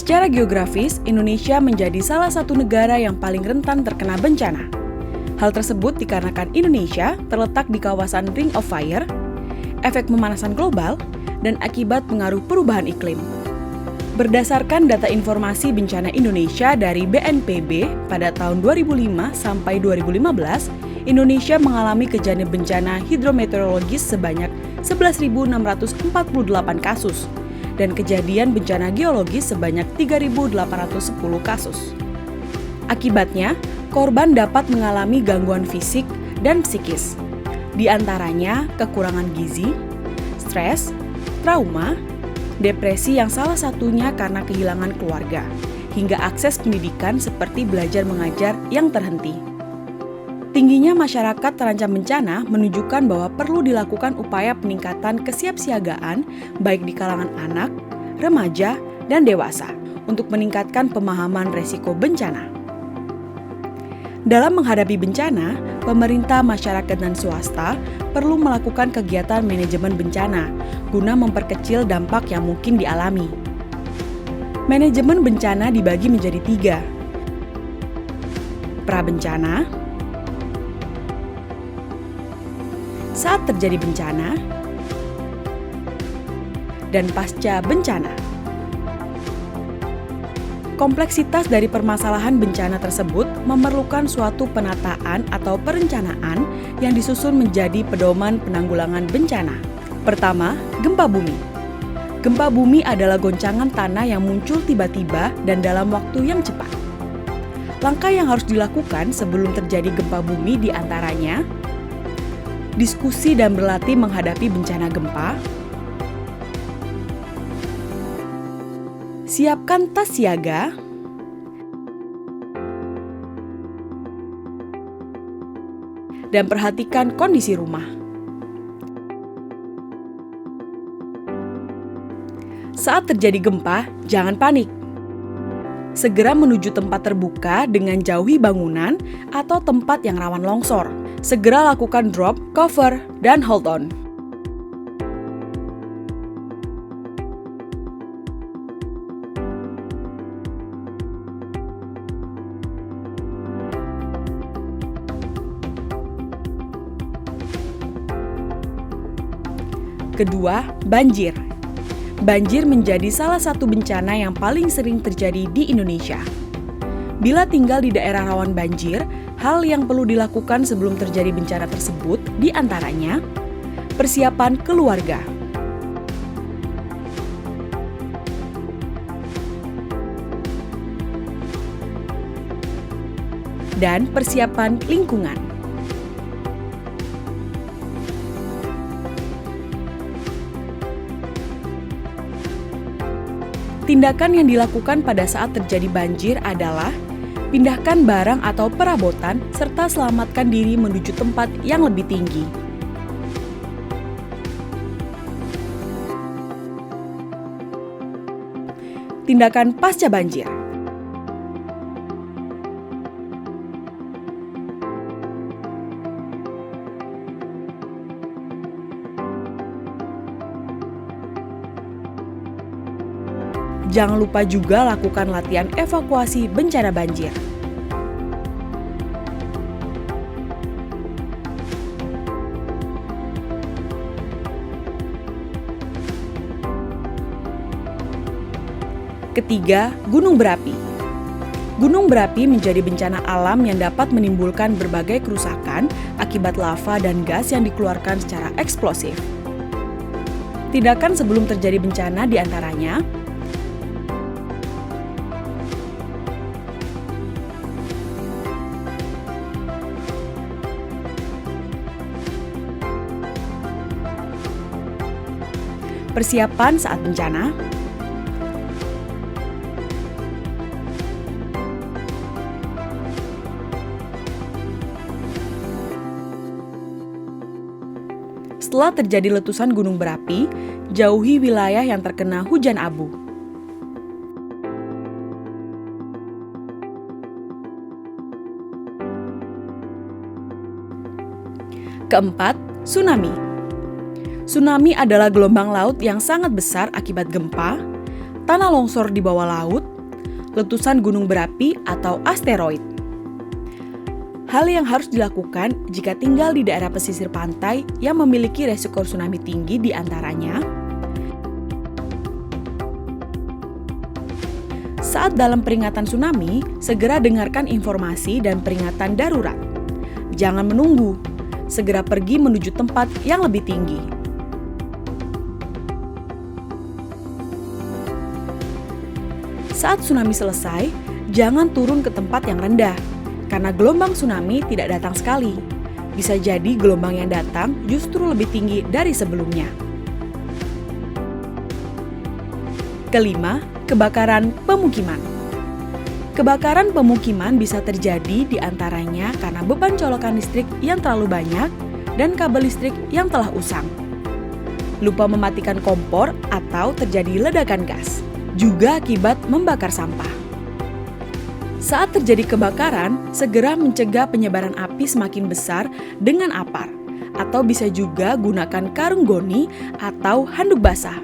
Secara geografis, Indonesia menjadi salah satu negara yang paling rentan terkena bencana. Hal tersebut dikarenakan Indonesia terletak di kawasan Ring of Fire, efek pemanasan global, dan akibat pengaruh perubahan iklim. Berdasarkan data informasi bencana Indonesia dari BNPB pada tahun 2005 sampai 2015, Indonesia mengalami kejadian bencana hidrometeorologis sebanyak 11.648 kasus dan kejadian bencana geologis sebanyak 3.810 kasus. Akibatnya, korban dapat mengalami gangguan fisik dan psikis, di antaranya kekurangan gizi, stres, trauma, depresi yang salah satunya karena kehilangan keluarga, hingga akses pendidikan seperti belajar mengajar yang terhenti. Tingginya masyarakat terancam bencana menunjukkan bahwa perlu dilakukan upaya peningkatan kesiapsiagaan baik di kalangan anak, remaja, dan dewasa untuk meningkatkan pemahaman resiko bencana. Dalam menghadapi bencana, pemerintah, masyarakat, dan swasta perlu melakukan kegiatan manajemen bencana guna memperkecil dampak yang mungkin dialami. Manajemen bencana dibagi menjadi 3. Prabencana, saat terjadi bencana, dan pasca bencana. Kompleksitas dari permasalahan bencana tersebut memerlukan suatu penataan atau perencanaan yang disusun menjadi pedoman penanggulangan bencana. Pertama, gempa bumi. Gempa bumi adalah goncangan tanah yang muncul tiba-tiba dan dalam waktu yang cepat. Langkah yang harus dilakukan sebelum terjadi gempa bumi diantaranya diskusi dan berlatih menghadapi bencana gempa, siapkan tas siaga, dan perhatikan kondisi rumah. Saat terjadi gempa, jangan panik. Segera menuju tempat terbuka dengan jauhi bangunan atau tempat yang rawan longsor. Segera lakukan drop, cover, dan hold on. Kedua, banjir. Banjir menjadi salah satu bencana yang paling sering terjadi di Indonesia. Bila tinggal di daerah rawan banjir, hal yang perlu dilakukan sebelum terjadi bencana tersebut diantaranya persiapan keluarga, dan persiapan lingkungan. Tindakan yang dilakukan pada saat terjadi banjir adalah pindahkan barang atau perabotan serta selamatkan diri menuju tempat yang lebih tinggi. Tindakan pasca banjir. Jangan lupa juga lakukan latihan evakuasi bencana banjir. Ketiga, gunung berapi. Gunung berapi menjadi bencana alam yang dapat menimbulkan berbagai kerusakan akibat lava dan gas yang dikeluarkan secara eksplosif. Tindakan sebelum terjadi bencana diantaranya persiapan saat bencana, setelah terjadi letusan gunung berapi, jauhi wilayah yang terkena hujan abu. Keempat, tsunami. Tsunami adalah gelombang laut yang sangat besar akibat gempa, tanah longsor di bawah laut, letusan gunung berapi atau asteroid. Hal yang harus dilakukan jika tinggal di daerah pesisir pantai yang memiliki resiko tsunami tinggi diantaranya: saat dalam peringatan tsunami, segera dengarkan informasi dan peringatan darurat. Jangan menunggu, segera pergi menuju tempat yang lebih tinggi. Saat tsunami selesai, jangan turun ke tempat yang rendah, karena gelombang tsunami tidak datang sekali. Bisa jadi gelombang yang datang justru lebih tinggi dari sebelumnya. Kelima, kebakaran pemukiman. Kebakaran pemukiman bisa terjadi diantaranya karena beban colokan listrik yang terlalu banyak dan kabel listrik yang telah usang. Lupa mematikan kompor atau terjadi ledakan gas, juga akibat membakar sampah. Saat terjadi kebakaran, segera mencegah penyebaran api semakin besar dengan apar, atau bisa juga gunakan karung goni atau handuk basah.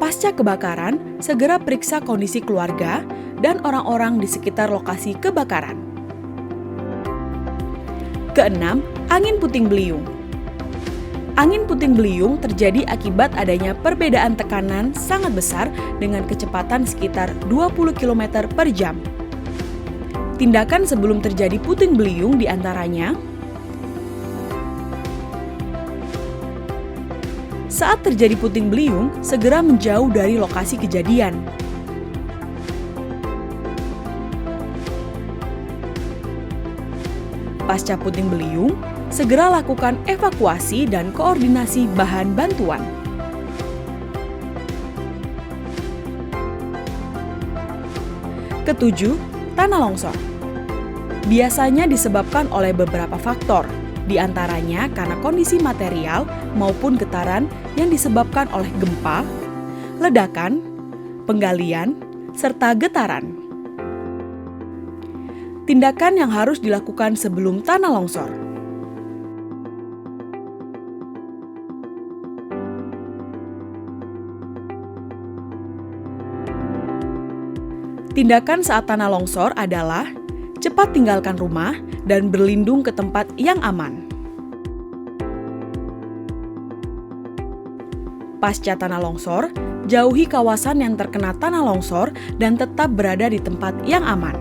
Pasca kebakaran, segera periksa kondisi keluarga dan orang-orang di sekitar lokasi kebakaran. Keenam, angin puting beliung. Angin puting beliung terjadi akibat adanya perbedaan tekanan sangat besar dengan kecepatan sekitar 20 km per jam. Tindakan sebelum terjadi puting beliung diantaranya: saat terjadi puting beliung, segera menjauh dari lokasi kejadian. Pasca puting beliung, segera lakukan evakuasi dan koordinasi bahan bantuan. Ketujuh, tanah longsor. Biasanya disebabkan oleh beberapa faktor, di antaranya karena kondisi material maupun getaran yang disebabkan oleh gempa, ledakan, penggalian, serta getaran. Tindakan yang harus dilakukan sebelum tanah longsor. Tindakan saat tanah longsor adalah cepat tinggalkan rumah dan berlindung ke tempat yang aman. Pasca tanah longsor, jauhi kawasan yang terkena tanah longsor dan tetap berada di tempat yang aman.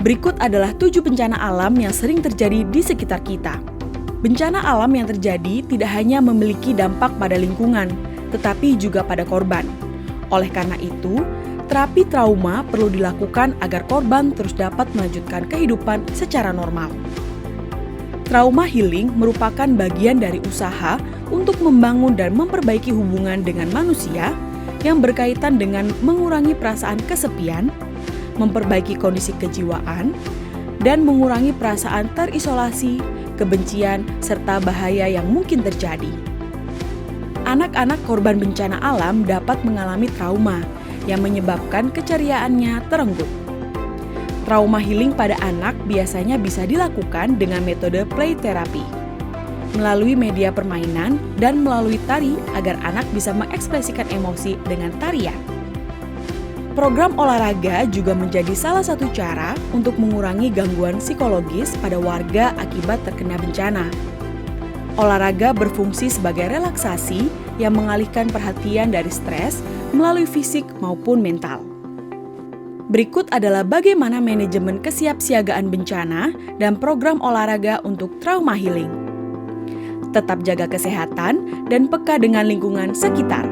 Berikut adalah 7 bencana alam yang sering terjadi di sekitar kita. Bencana alam yang terjadi tidak hanya memiliki dampak pada lingkungan, tetapi juga pada korban. Oleh karena itu, terapi trauma perlu dilakukan agar korban terus dapat melanjutkan kehidupan secara normal. Trauma healing merupakan bagian dari usaha untuk membangun dan memperbaiki hubungan dengan manusia yang berkaitan dengan mengurangi perasaan kesepian, memperbaiki kondisi kejiwaan, dan mengurangi perasaan terisolasi, kebencian, serta bahaya yang mungkin terjadi. Anak-anak korban bencana alam dapat mengalami trauma yang menyebabkan keceriaannya terenggut. Trauma healing pada anak biasanya bisa dilakukan dengan metode play therapy, melalui media permainan dan melalui tari agar anak bisa mengekspresikan emosi dengan tarian. Program olahraga juga menjadi salah satu cara untuk mengurangi gangguan psikologis pada warga akibat terkena bencana. Olahraga berfungsi sebagai relaksasi yang mengalihkan perhatian dari stres melalui fisik maupun mental. Berikut adalah bagaimana manajemen kesiapsiagaan bencana dan program olahraga untuk trauma healing. Tetap jaga kesehatan dan peka dengan lingkungan sekitar.